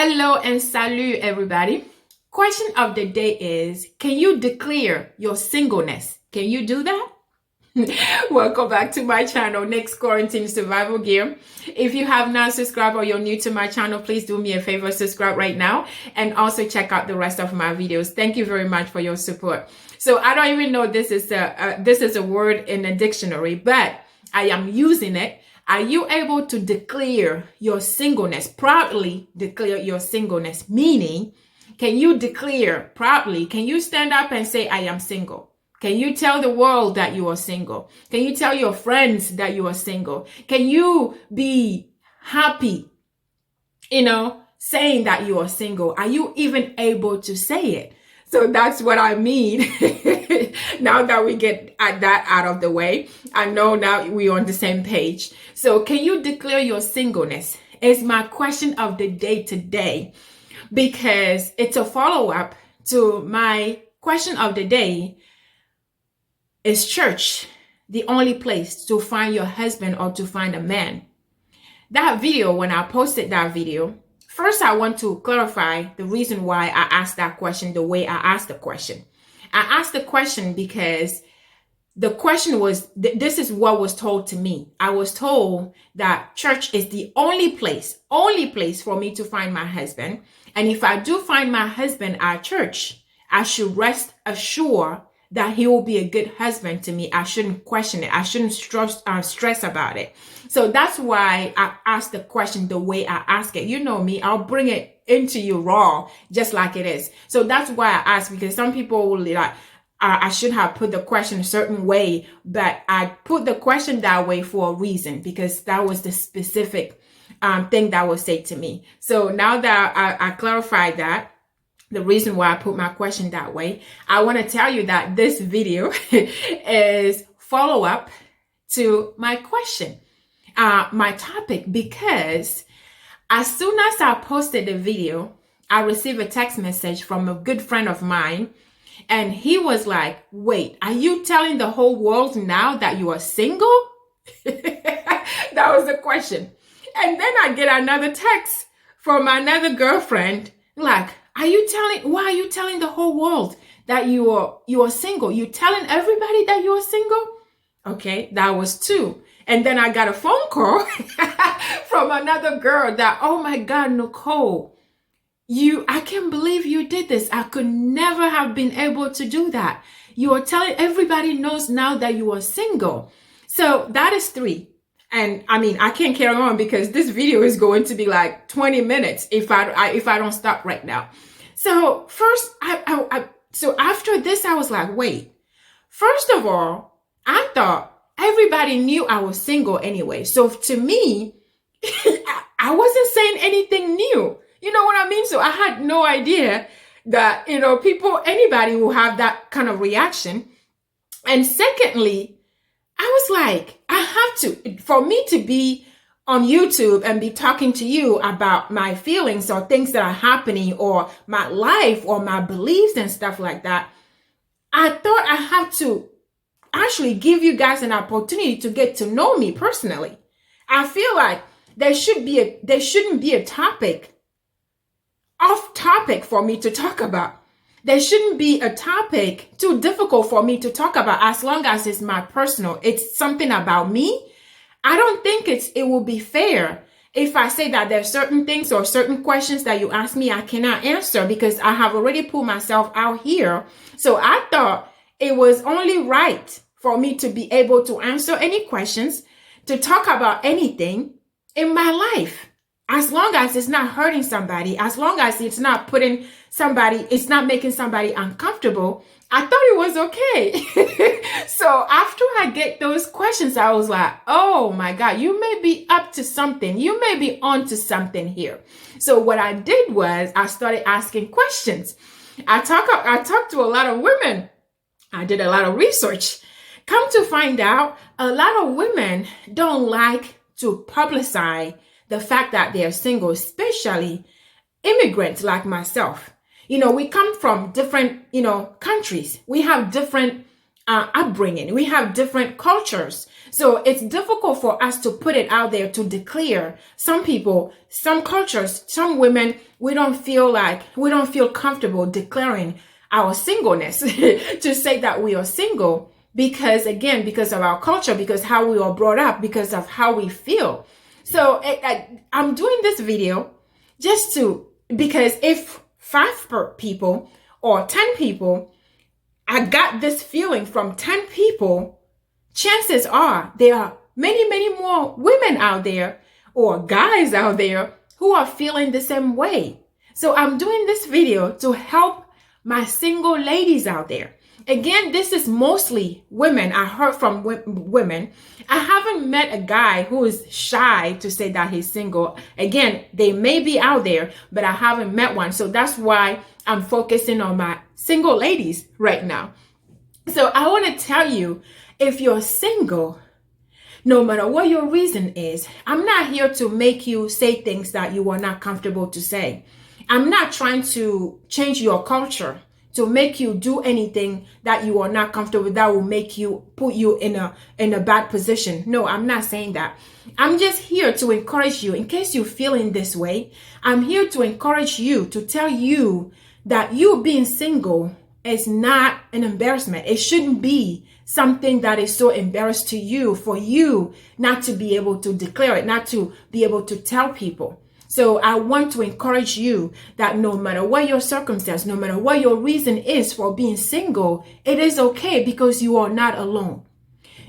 Hello and salut, everybody. Question of the day is, can you declare your singleness? Can you do that? Welcome back to my channel, Next Quarantine Survival Gear. If you have not subscribed or you're new to my channel, please do me a favor, subscribe right now, and also check out the rest of my videos. Thank you very much for your support. So I don't even know this is a word in a dictionary, but I am using it. Are you able to declare your singleness, proudly declare your singleness? Meaning, can you declare proudly, can you stand up and say, I am single? Can you tell the world that you are single? Can you tell your friends that you are single? Can you be happy, saying that you are single? Are you even able to say it? So that's what I mean. Now that we get that out of the way, I know now we're on the same page. So can you declare your singleness? Is my question of the day today, because it's a follow-up to my question of the day. Is church the only place to find your husband or to find a man? That video, when I posted that video, first, I want to clarify the reason why I asked that question the way I asked the question. I asked the question because the question was, this is what was told to me. I was told that church is the only place for me to find my husband. And if I do find my husband at church, I should rest assured that he will be a good husband to me. I shouldn't question it. I shouldn't stress about it. So that's why I asked the question the way I ask it. You know me, I'll bring it into you raw, just like it is. So that's why I asked, because some people will like, I should have put the question a certain way, but I put the question that way for a reason, because that was the specific thing that was said to me. So now that I clarified that, the reason why I put my question that way, I want to tell you that this video is follow-up to my question, my topic, because as soon as I posted the video, I received a text message from a good friend of mine, and he was like, wait, are you telling the whole world now that you are single? That was the question. And then I get another text from another girlfriend, like, why are you telling the whole world that you are single? You telling everybody that you are single? Okay, that was two. And then I got a phone call from another girl that, oh my God, Nicole, I can't believe you did this. I could never have been able to do that. You are telling everybody knows now that you are single. So that is three. And I mean, I can't carry on because this video is going to be like 20 minutes if I don't stop right now. So first, so after this, I was like, wait, first of all, I thought everybody knew I was single anyway. So to me, I wasn't saying anything new. You know what I mean? So I had no idea that, anybody will have that kind of reaction. And secondly, I was like, for me to be on YouTube and be talking to you about my feelings or things that are happening or my life or my beliefs and stuff like that, I thought I had to actually give you guys an opportunity to get to know me personally. I feel like there shouldn't be a off topic for me to talk about. There shouldn't be a topic too difficult for me to talk about, as long as it's my personal. It's something about me. I don't think it will be fair if I say that there's certain things or certain questions that you ask me I cannot answer, because I have already put myself out here. So I thought it was only right for me to be able to answer any questions, to talk about anything in my life. As long as it's not hurting somebody, as long as it's not making somebody uncomfortable, I thought it was okay. So after I get those questions, I was like, oh my God, you may be up to something. You may be onto something here. So what I did was I started asking questions. I talked to a lot of women. I did a lot of research. Come to find out, a lot of women don't like to publicize the fact that they're single, especially immigrants like myself. We come from different, countries. We have different upbringing. We have different cultures. So it's difficult for us to put it out there to declare. Some people, some cultures, some women, we don't feel comfortable declaring our singleness to say that we are single because of our culture, because how we are brought up, because of how we feel. So I'm doing this video because if 5 people or 10 people, I got this feeling from 10 people, chances are there are many, many more women out there or guys out there who are feeling the same way. So I'm doing this video to help my single ladies out there. Again, this is mostly women. I heard from women. I haven't met a guy who is shy to say that he's single. Again, they may be out there, but I haven't met one. So that's why I'm focusing on my single ladies right now. So I want to tell you, if you're single, no matter what your reason is, I'm not here to make you say things that you are not comfortable to say. I'm not trying to change your culture to make you do anything that you are not comfortable with, that will put you in a bad position. No, I'm not saying that. I'm just here to encourage you. In case you're feeling this way, I'm here to encourage you, to tell you that you being single is not an embarrassment. It shouldn't be something that is so embarrassing to you for you not to be able to declare it, not to be able to tell people. So I want to encourage you that no matter what your circumstance, no matter what your reason is for being single, it is okay because you are not alone.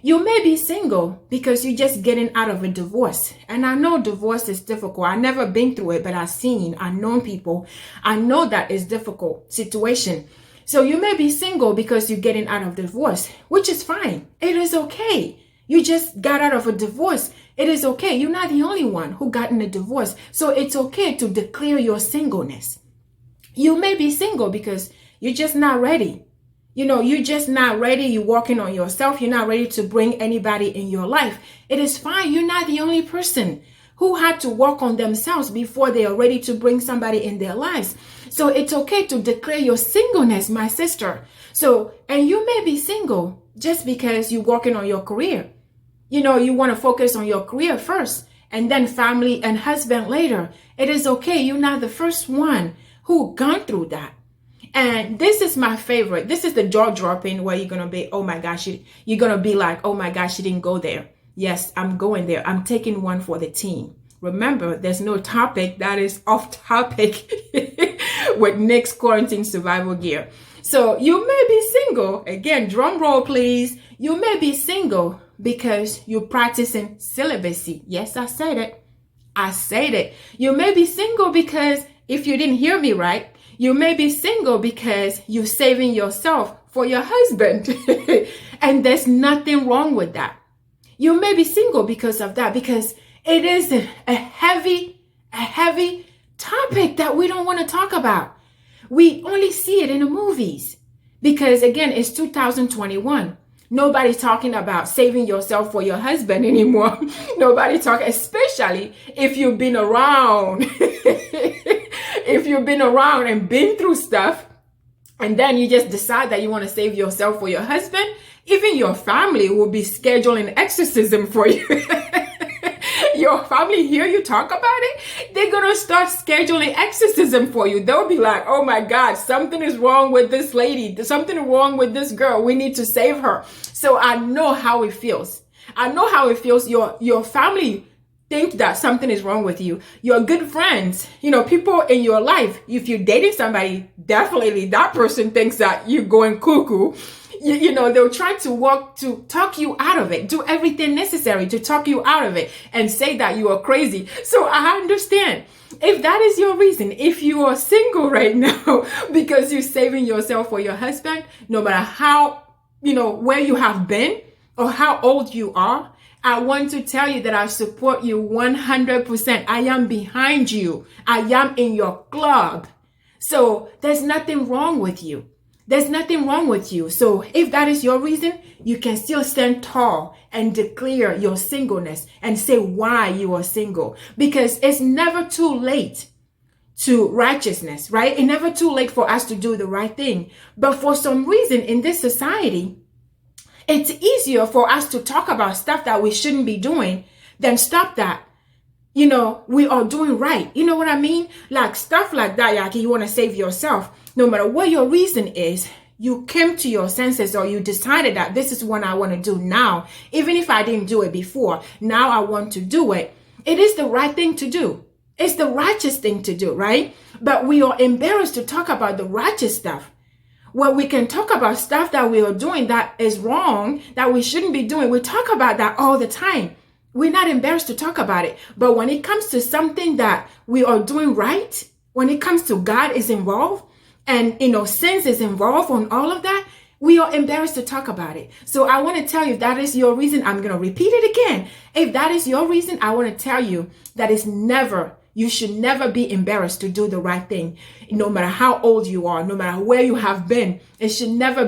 You may be single because you're just getting out of a divorce. And I know divorce is difficult. I've never been through it, but I've known people. I know that it's a difficult situation. So you may be single because you're getting out of divorce, which is fine. It is okay. You just got out of a divorce. It is okay. You're not the only one who got in a divorce. So it's okay to declare your singleness. You may be single because you're just not ready. You're just not ready. You're working on yourself. You're not ready to bring anybody in your life. It is fine. You're not the only person who had to work on themselves before they are ready to bring somebody in their lives. So it's okay to declare your singleness, my sister. And you may be single just because you're working on your career. You want to focus on your career first and then family and husband later. It is okay. You're not the first one who gone through that. And this is my favorite. This is the jaw dropping where you're going to be, oh my gosh, you're going to be like, oh my gosh, she didn't go there. Yes, I'm going there. I'm taking one for the team. Remember, there's no topic that is off topic with Nick's quarantine survival gear. So you may be single. Again, drum roll, please. You may be single because you're practicing celibacy. Yes, I said it. I said it. You may be single because, if you didn't hear me right, you may be single because you're saving yourself for your husband. And there's nothing wrong with that. You may be single because of that, because it is a heavy topic that we don't want to talk about. We only see it in the movies because, again, it's 2021. Nobody's talking about saving yourself for your husband anymore. Nobody talking, especially if you've been around. If you've been around and been through stuff, and then you just decide that you want to save yourself for your husband, even your family will be scheduling exorcism for you. Your family hear you talk about it, they're going to start scheduling exorcism for you. They'll be like, oh my God, something is wrong with this lady. Something wrong with this girl. We need to save her. So I know how it feels. I know how it feels. Your family think that something is wrong with you. Your good friends, people in your life, if you're dating somebody, definitely that person thinks that you're going cuckoo. They'll try to talk you out of it, do everything necessary to talk you out of it and say that you are crazy. So I understand if that is your reason, if you are single right now because you're saving yourself for your husband, no matter how, where you have been or how old you are, I want to tell you that I support you 100%. I am behind you. I am in your club. So there's nothing wrong with you. There's nothing wrong with you. So if that is your reason, you can still stand tall and declare your singleness and say why you are single. Because it's never too late to righteousness, right? It's never too late for us to do the right thing. But for some reason in this society, It's easier for us to talk about stuff that we shouldn't be doing than stop that. We are doing right. You know what I mean? Like stuff like that, like you want to save yourself. No matter what your reason is, you came to your senses or you decided that this is what I want to do now. Even if I didn't do it before, now I want to do it. It is the right thing to do. It's the righteous thing to do, right? But we are embarrassed to talk about the righteous stuff. Well, we can talk about stuff that we are doing that is wrong, that we shouldn't be doing. We talk about that all the time. We're not embarrassed to talk about it. But when it comes to something that we are doing right, when it comes to God is involved and, sins is involved on all of that, we are embarrassed to talk about it. So I want to tell you, if that is your reason, I'm going to repeat it again. If that is your reason, I want to tell you that you should never be embarrassed to do the right thing. No matter how old you are, no matter where you have been, you should never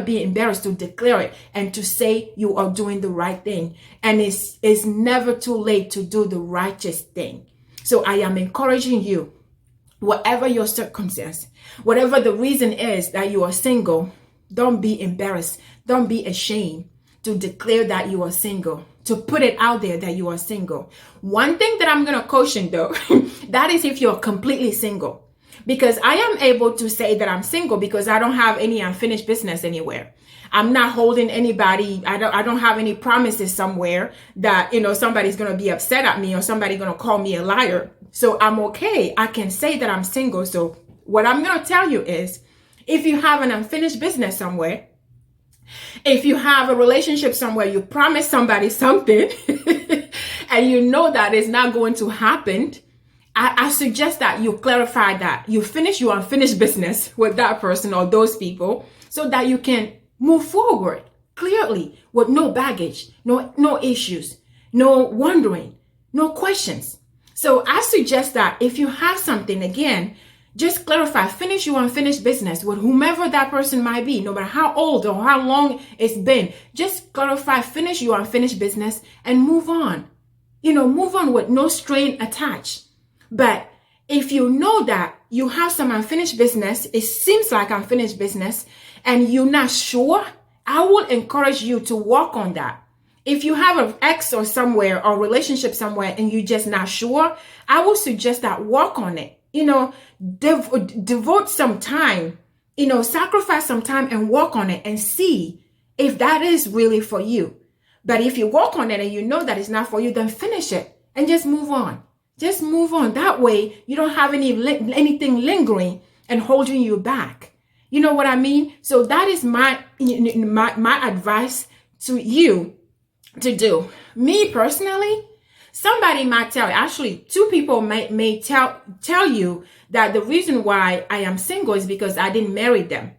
be embarrassed to declare it and to say you are doing the right thing. And it's never too late to do the righteous thing. So I am encouraging you, whatever your circumstance, whatever the reason is that you are single, don't be embarrassed. Don't be ashamed to declare that you are single, to put it out there that you are single. One thing that I'm going to caution though, that is if you're completely single. Because I am able to say that I'm single because I don't have any unfinished business anywhere. I'm not holding anybody. I don't have any promises somewhere that, somebody's going to be upset at me or somebody's going to call me a liar. So I'm okay. I can say that I'm single. So what I'm going to tell you is, if you have an unfinished business somewhere, if you have a relationship somewhere, you promise somebody something and you know that it's not going to happen, I suggest that you clarify that. You finish your unfinished business with that person or those people so that you can move forward clearly with no baggage, no issues, no wondering, no questions. So I suggest that if you have something, again, just clarify, finish your unfinished business with whomever that person might be, no matter how old or how long it's been. Just clarify, finish your unfinished business and move on. Move on with no strain attached. But if you know that you have some unfinished business, it seems like unfinished business, and you're not sure, I will encourage you to work on that. If you have an ex or somewhere or relationship somewhere and you're just not sure, I will suggest that work on it. Devote some time, sacrifice some time and work on it and see if that is really for you. But if you work on it and you know that it's not for you, then finish it and just move on. Just move on. That way you don't have anything lingering and holding you back. You know what I mean? So that is my advice to you to do. Me personally, somebody might tell you, actually, two people may tell you that the reason why I am single is because I didn't marry them.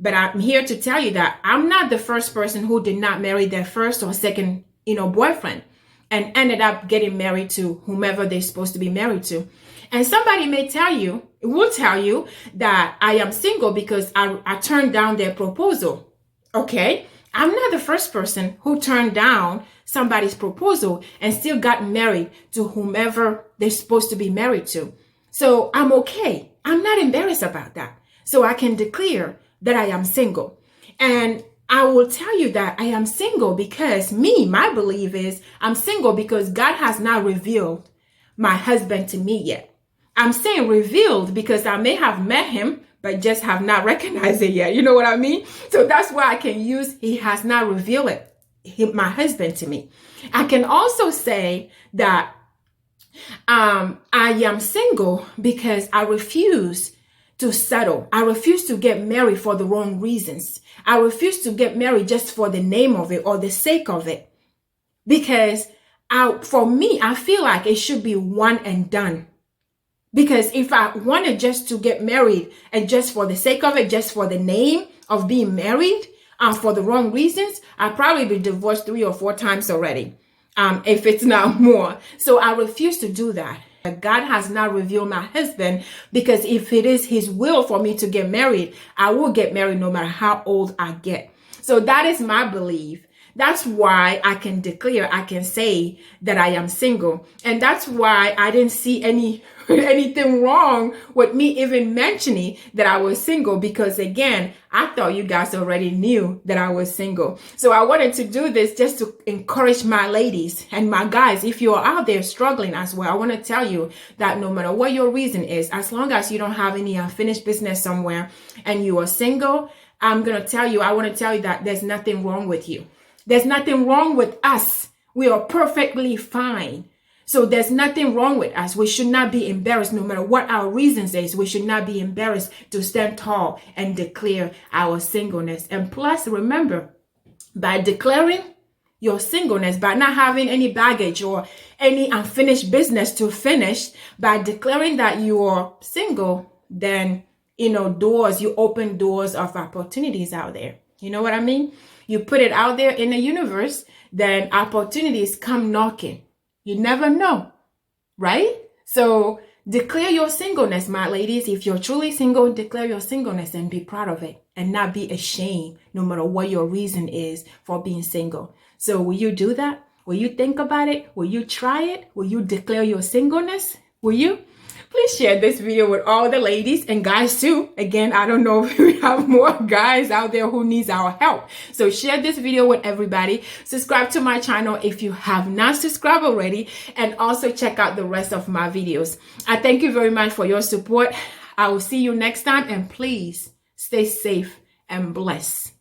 But I'm here to tell you that I'm not the first person who did not marry their first or second, boyfriend and ended up getting married to whomever they're supposed to be married to. And somebody will tell you that I am single because I turned down their proposal. Okay. I'm not the first person who turned down somebody's proposal and still got married to whomever they're supposed to be married to. So I'm okay. I'm not embarrassed about that. So I can declare that I am single. And I will tell you that I am single because my belief is I'm single because God has not revealed my husband to me yet. I'm saying revealed because I may have met him, but just have not recognized it yet. You know what I mean? So that's why I can use he has not revealed my husband to me. I can also say that I am single because I refuse to settle. I refuse to get married for the wrong reasons. I refuse to get married just for the name of it or the sake of it. Because for me, I feel like it should be one and done. Because if I wanted just to get married and just for the sake of it, just for the name of being married, for the wrong reasons, I'd probably be divorced 3 or 4 times already, if it's not more. So I refuse to do that. God has not revealed my husband because if it is his will for me to get married, I will get married no matter how old I get. So that is my belief. That's why I can declare, I can say that I am single. And that's why I didn't see any anything wrong with me even mentioning that I was single, because again, I thought you guys already knew that I was single. So I wanted to do this just to encourage my ladies and my guys. If you're out there struggling as well, I want to tell you that no matter what your reason is, as long as you don't have any unfinished business somewhere and you are single, I want to tell you that there's nothing wrong with you. There's nothing wrong with us. We are perfectly fine. So there's nothing wrong with us. We should not be embarrassed, no matter what our reasons is. We should not be embarrassed to stand tall and declare our singleness. And plus, remember, by declaring your singleness, by not having any baggage or any unfinished business to finish, by declaring that you are single, then, you open doors of opportunities out there. You know what I mean? You put it out there in the universe, then opportunities come knocking. You never know, right? So declare your singleness, my ladies. If you're truly single, declare your singleness and be proud of it and not be ashamed, no matter what your reason is for being single. So will you do that? Will you think about it? Will you try it? Will you declare your singleness? Will you? Please share this video with all the ladies and guys too. Again, I don't know if we have more guys out there who needs our help. So share this video with everybody. Subscribe to my channel if you have not subscribed already. And also check out the rest of my videos. I thank you very much for your support. I will see you next time. And please stay safe and blessed.